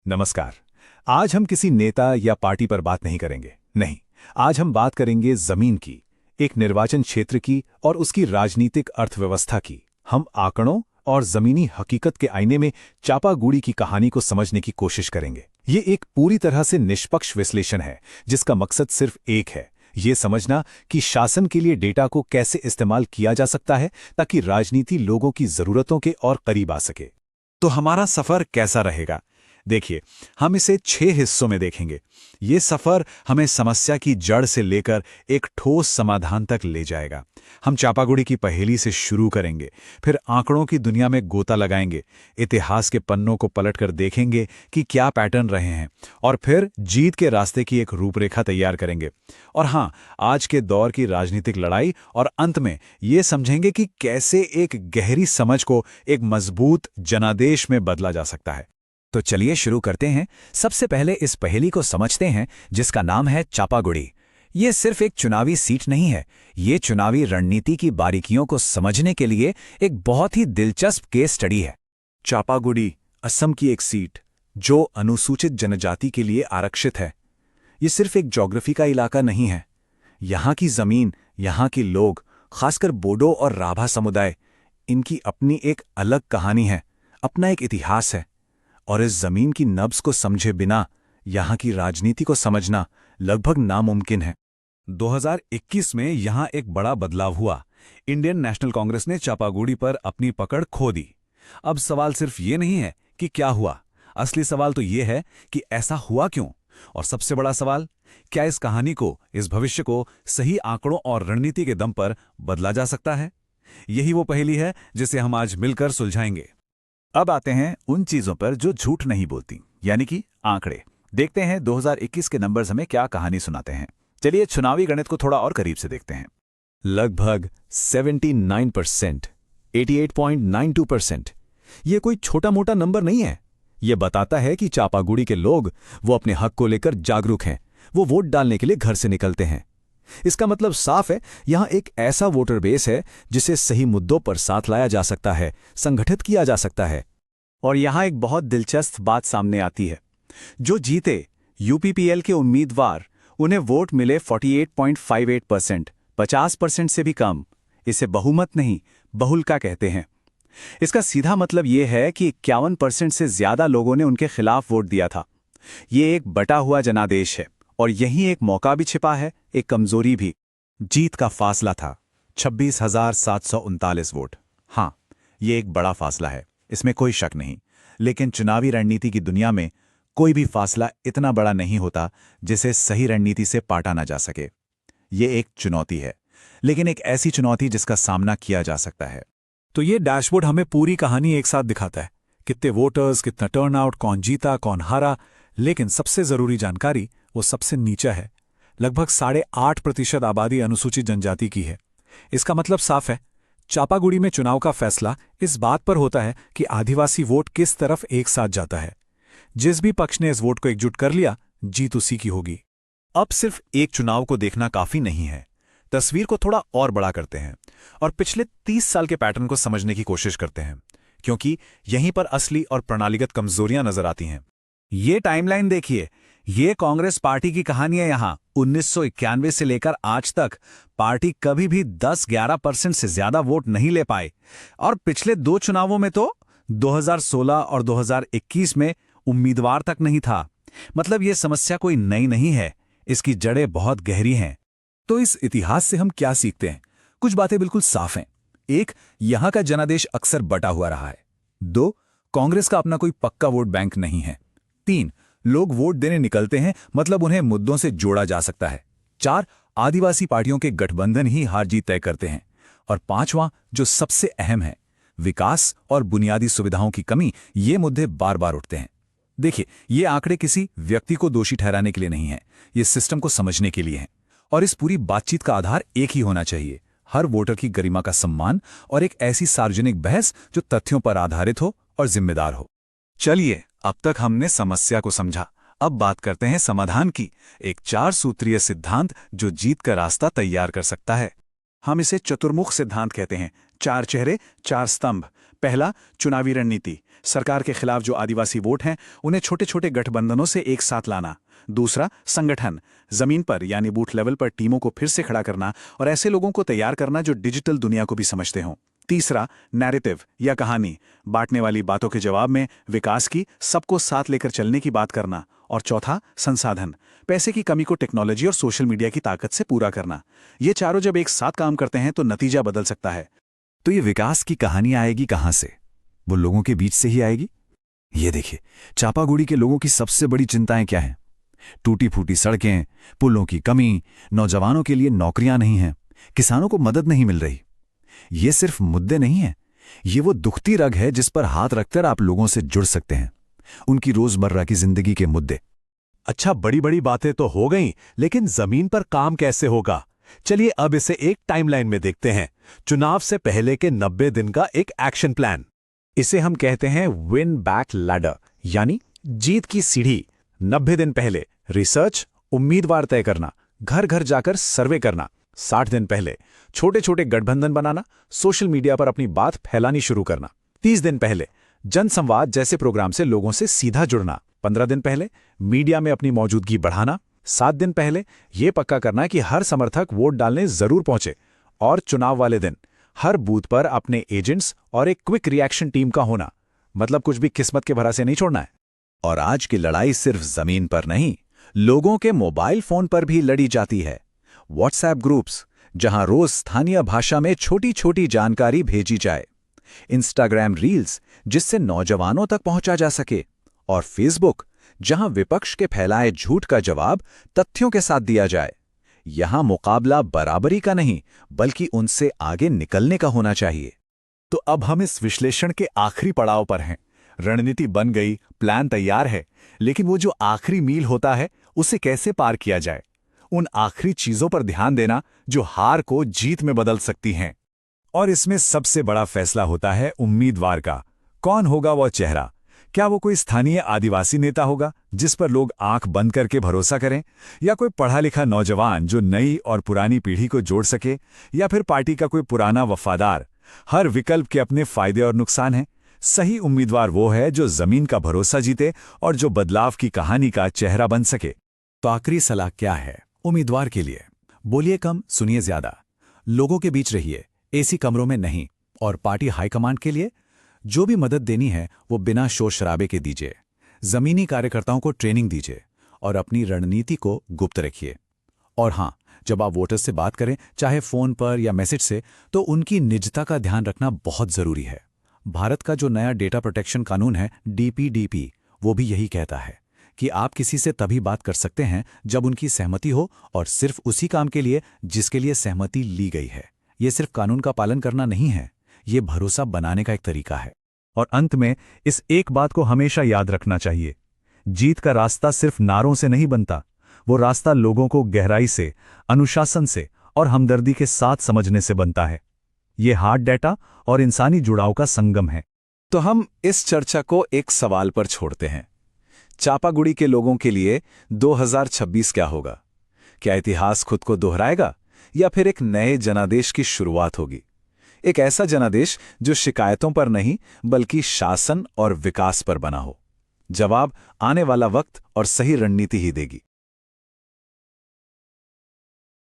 नमस्कार। आज हम किसी नेता या पार्टी पर बात नहीं करेंगे। नहीं, आज हम बात करेंगे जमीन की, एक निर्वाचन क्षेत्र की और उसकी राजनीतिक अर्थव्यवस्था की। हम आंकड़ों और जमीनी हकीकत के आईने में चापागुड़ी की कहानी को समझने की कोशिश करेंगे। ये एक पूरी तरह से निष्पक्ष विश्लेषण है जिसका मकसद सिर्फ एक है, ये समझना कि शासन के लिए डेटा को कैसे इस्तेमाल किया जा सकता है ताकि राजनीति लोगों की जरूरतों के और करीब आ सके। तो हमारा सफर कैसा रहेगा? देखिए, हम इसे 6 हिस्सों में देखेंगे। ये सफर हमें समस्या की जड़ से लेकर एक ठोस समाधान तक ले जाएगा। हम चापागुड़ी की पहेली से शुरू करेंगे, फिर आंकड़ों की दुनिया में गोता लगाएंगे, इतिहास के पन्नों को पलटकर देखेंगे कि क्या पैटर्न रहे हैं, और फिर जीत के रास्ते की एक रूपरेखा तैयार करेंगे। और हाँ, आज के दौर की राजनीतिक लड़ाई, और अंत में ये समझेंगे कि कैसे एक गहरी समझ को एक मजबूत जनादेश में बदला जा सकता है। तो चलिए शुरू करते हैं। सबसे पहले इस पहेली को समझते हैं जिसका नाम है चापागुड़ी। ये सिर्फ एक चुनावी सीट नहीं है, ये चुनावी रणनीति की बारीकियों को समझने के लिए एक बहुत ही दिलचस्प केस स्टडी है। चापागुड़ी असम की एक सीट जो अनुसूचित जनजाति के लिए आरक्षित है। ये सिर्फ एक ज्योग्राफी का इलाका नहीं है। यहाँ की जमीन, यहाँ के लोग, खासकर बोडो और राभा समुदाय, इनकी अपनी एक अलग कहानी है, अपना एक इतिहास है। और इस जमीन की नब्ज को समझे बिना यहाँ की राजनीति को समझना लगभग नामुमकिन है। 2021 में यहाँ एक बड़ा बदलाव हुआ। इंडियन नेशनल कांग्रेस ने चापागुड़ी पर अपनी पकड़ खो दी। अब सवाल सिर्फ ये नहीं है कि क्या हुआ, असली सवाल तो ये है कि ऐसा हुआ क्यों। और सबसे बड़ा सवाल, क्या इस कहानी को, इस भविष्य को सही आंकड़ों और रणनीति के दम पर बदला जा सकता है? यही वो पहेली है जिसे हम आज मिलकर सुलझाएंगे। अब आते हैं उन चीजों पर जो झूठ नहीं बोलती, यानी कि आंकड़े। देखते हैं 2021 के नंबर्स हमें क्या कहानी सुनाते हैं। चलिए चुनावी गणित को थोड़ा और करीब से देखते हैं। लगभग 79%, 88.92%। ये कोई छोटा मोटा नंबर नहीं है। ये बताता है कि चापागुड़ी के लोग वो अपने हक को लेकर जागरूक हैं, वो वोट डालने के लिए घर से निकलते हैं। इसका मतलब साफ है, यहां एक ऐसा वोटर बेस है जिसे सही मुद्दों पर साथ लाया जा सकता है, संगठित किया जा सकता है। और यहां एक बहुत दिलचस्प बात सामने आती है। जो जीते यूपीपीएल के उम्मीदवार, उन्हें वोट मिले 48.58%, 50% से भी कम। इसे बहुमत नहीं, बहुलका कहते हैं। इसका सीधा मतलब यह है कि 51% से ज्यादा लोगों ने उनके खिलाफ वोट दिया था। ये एक बटा हुआ जनादेश है, और यहीं एक मौका भी छिपा है, एक कमजोरी भी। जीत का फासला था 26,739 वोट। हाँ, ये एक बड़ा फासला है, इसमें कोई शक नहीं। लेकिन चुनावी रणनीति की दुनिया में कोई भी फासला इतना बड़ा नहीं होता जिसे सही रणनीति से पाटा ना जा सके। ये एक चुनौती है, लेकिन एक ऐसी चुनौती जिसका सामना किया जा सकता है। तो ये डैशबोर्ड हमें पूरी कहानी एक साथ दिखाता है, कितने वोटर्स, कितना टर्नआउट, कौन जीता, कौन हारा। लेकिन सबसे जरूरी जानकारी वो सबसे नीचे है। लगभग 8.5% आबादी अनुसूचित जनजाति की है। इसका मतलब साफ है, चापागुड़ी में चुनाव का फैसला इस बात पर होता है कि आदिवासी वोट किस तरफ एक साथ जाता है। जिस भी पक्ष ने इस वोट को एकजुट कर लिया, जीत उसी की होगी। अब सिर्फ एक चुनाव को देखना काफी नहीं है। तस्वीर को थोड़ा और बड़ा करते हैं और पिछले 30 साल के पैटर्न को समझने की कोशिश करते हैं, क्योंकि यहीं पर असली और प्रणालीगत कमजोरियां नजर आती हैं। ये टाइमलाइन देखिए, ये कांग्रेस पार्टी की कहानी है। यहां 1991 से लेकर आज तक पार्टी कभी भी 10-11% से ज्यादा वोट नहीं ले पाए। और पिछले 2 चुनावों में तो 2016 और 2021 में उम्मीदवार तक नहीं था। मतलब ये समस्या कोई नई नहीं है, इसकी जड़ें बहुत गहरी हैं। तो इस इतिहास से हम क्या सीखते हैं? कुछ बातें बिल्कुल साफ हैं। 1, यहां का जनादेश अक्सर बटा हुआ रहा है। 2, कांग्रेस का अपना कोई पक्का वोट बैंक नहीं है। 3, लोग वोट देने निकलते हैं, मतलब उन्हें मुद्दों से जोड़ा जा सकता है। 4, आदिवासी पार्टियों के गठबंधन ही हार जीत तय करते हैं। और 5वां, जो सबसे अहम है, विकास और बुनियादी सुविधाओं की कमी, ये मुद्दे बार बार उठते हैं। देखिए, ये आंकड़े किसी व्यक्ति को दोषी ठहराने के लिए नहीं है, ये सिस्टम को समझने के लिए हैं। और इस पूरी बातचीत का आधार एक ही होना चाहिए, हर वोटर की गरिमा का सम्मान और एक ऐसी सार्वजनिक बहस जो तथ्यों पर आधारित हो और जिम्मेदार हो। चलिए, अब तक हमने समस्या को समझा, अब बात करते हैं समाधान की। एक 4 सूत्रीय सिद्धांत जो जीत का रास्ता तैयार कर सकता है। हम इसे चतुर्मुख सिद्धांत कहते हैं। 4 चेहरे, 4 स्तंभ। पहला, चुनावी रणनीति। सरकार के खिलाफ जो आदिवासी वोट हैं उन्हें छोटे छोटे गठबंधनों से एक साथ लाना। दूसरा, संगठन, जमीन पर यानी बूथ लेवल पर टीमों को फिर से खड़ा करना और ऐसे लोगों को तैयार करना जो डिजिटल दुनिया को भी समझते हों। तीसरा, नैरेटिव या कहानी, बांटने वाली बातों के जवाब में विकास की, सबको साथ लेकर चलने की बात करना। और चौथा, संसाधन, पैसे की कमी को टेक्नोलॉजी और सोशल मीडिया की ताकत से पूरा करना। ये चारों जब एक साथ काम करते हैं तो नतीजा बदल सकता है। तो ये विकास की कहानी आएगी कहां से? वो लोगों के बीच से ही आएगी। ये देखिए, चापागुड़ी के लोगों की सबसे बड़ी चिंताएं क्या हैं? टूटी फूटी सड़कें, पुलों की कमी, नौजवानों के लिए नौकरियां नहीं हैं, किसानों को मदद नहीं मिल रही। ये सिर्फ मुद्दे नहीं हैं, ये वो दुखती रग है जिस पर हाथ रखकर आप लोगों से जुड़ सकते हैं, उनकी रोजमर्रा की जिंदगी के मुद्दे। अच्छा, बड़ी बड़ी बातें तो हो गईं, लेकिन जमीन पर काम कैसे होगा? चलिए अब इसे एक टाइमलाइन में देखते हैं। चुनाव से पहले के 90 दिन का एक एक्शन प्लान। इसे हम कहते हैं विन बैक लैडर, यानी जीत की सीढ़ी। 90 दिन पहले रिसर्च, उम्मीदवार तय करना, घर घर जाकर सर्वे करना। 60 दिन पहले छोटे छोटे गठबंधन बनाना, सोशल मीडिया पर अपनी बात फैलानी शुरू करना। 30 दिन पहले जनसंवाद जैसे प्रोग्राम से लोगों से सीधा जुड़ना। 15 दिन पहले मीडिया में अपनी मौजूदगी बढ़ाना। 7 दिन पहले यह पक्का करना कि हर समर्थक वोट डालने जरूर पहुंचे। और चुनाव वाले दिन हर बूथ पर अपने एजेंट्स और एक क्विक रिएक्शन टीम का होना। मतलब कुछ भी किस्मत के भरोसे नहीं छोड़ना है। और आज की लड़ाई सिर्फ जमीन पर नहीं, लोगों के मोबाइल फोन पर भी लड़ी जाती है। व्हाट्सएप ग्रुप्स, जहां रोज स्थानीय भाषा में छोटी छोटी जानकारी भेजी जाए। इंस्टाग्राम रील्स, जिससे नौजवानों तक पहुंचा जा सके। और फेसबुक, जहां विपक्ष के फैलाए झूठ का जवाब तथ्यों के साथ दिया जाए। यहां मुकाबला बराबरी का नहीं, बल्कि उनसे आगे निकलने का होना चाहिए। तो अब हम इस विश्लेषण के आखिरी पड़ाव पर हैं। रणनीति बन गई, प्लान तैयार है, लेकिन वो जो आखिरी मील होता है उसे कैसे पार किया जाए? उन आखिरी चीजों पर ध्यान देना जो हार को जीत में बदल सकती हैं। और इसमें सबसे बड़ा फैसला होता है उम्मीदवार का। कौन होगा वो चेहरा? क्या वो कोई स्थानीय आदिवासी नेता होगा जिस पर लोग आंख बंद करके भरोसा करें, या कोई पढ़ा लिखा नौजवान जो नई और पुरानी पीढ़ी को जोड़ सके, या फिर पार्टी का कोई पुराना वफादार? हर विकल्प के अपने फायदे और नुकसान हैं। सही उम्मीदवार वो है जो जमीन का भरोसा जीते और जो बदलाव की कहानी का चेहरा बन सके। तो आखिरी सलाह क्या है उम्मीदवार के लिए? बोलिए कम, सुनिए ज्यादा। लोगों के बीच रहिए, एसी कमरों में नहीं। और पार्टी हाईकमांड के लिए जो भी मदद देनी है वो बिना शोर शराबे के दीजिए। जमीनी कार्यकर्ताओं को ट्रेनिंग दीजिए और अपनी रणनीति को गुप्त रखिए। और हां, जब आप वोटर्स से बात करें, चाहे फोन पर या मैसेज से, तो उनकी निजता का ध्यान रखना बहुत जरूरी है। भारत का जो नया डेटा प्रोटेक्शन कानून है, डीपीडीपी, वो भी यही कहता है कि आप किसी से तभी बात कर सकते हैं जब उनकी सहमति हो, और सिर्फ उसी काम के लिए जिसके लिए सहमति ली गई है। ये सिर्फ कानून का पालन करना नहीं है, ये भरोसा बनाने का एक तरीका है। और अंत में इस एक बात को हमेशा याद रखना चाहिए, जीत का रास्ता सिर्फ नारों से नहीं बनता, वो रास्ता लोगों को गहराई से, अनुशासन से और हमदर्दी के साथ समझने से बनता है। ये हार्ड डेटा और इंसानी जुड़ाव का संगम है। तो हम इस चर्चा को एक सवाल पर छोड़ते हैं। चापागुड़ी के लोगों के लिए 2026 क्या होगा? क्या इतिहास खुद को दोहराएगा, या फिर एक नए जनादेश की शुरुआत होगी? एक ऐसा जनादेश जो शिकायतों पर नहीं बल्कि शासन और विकास पर बना हो। जवाब आने वाला वक्त और सही रणनीति ही देगी।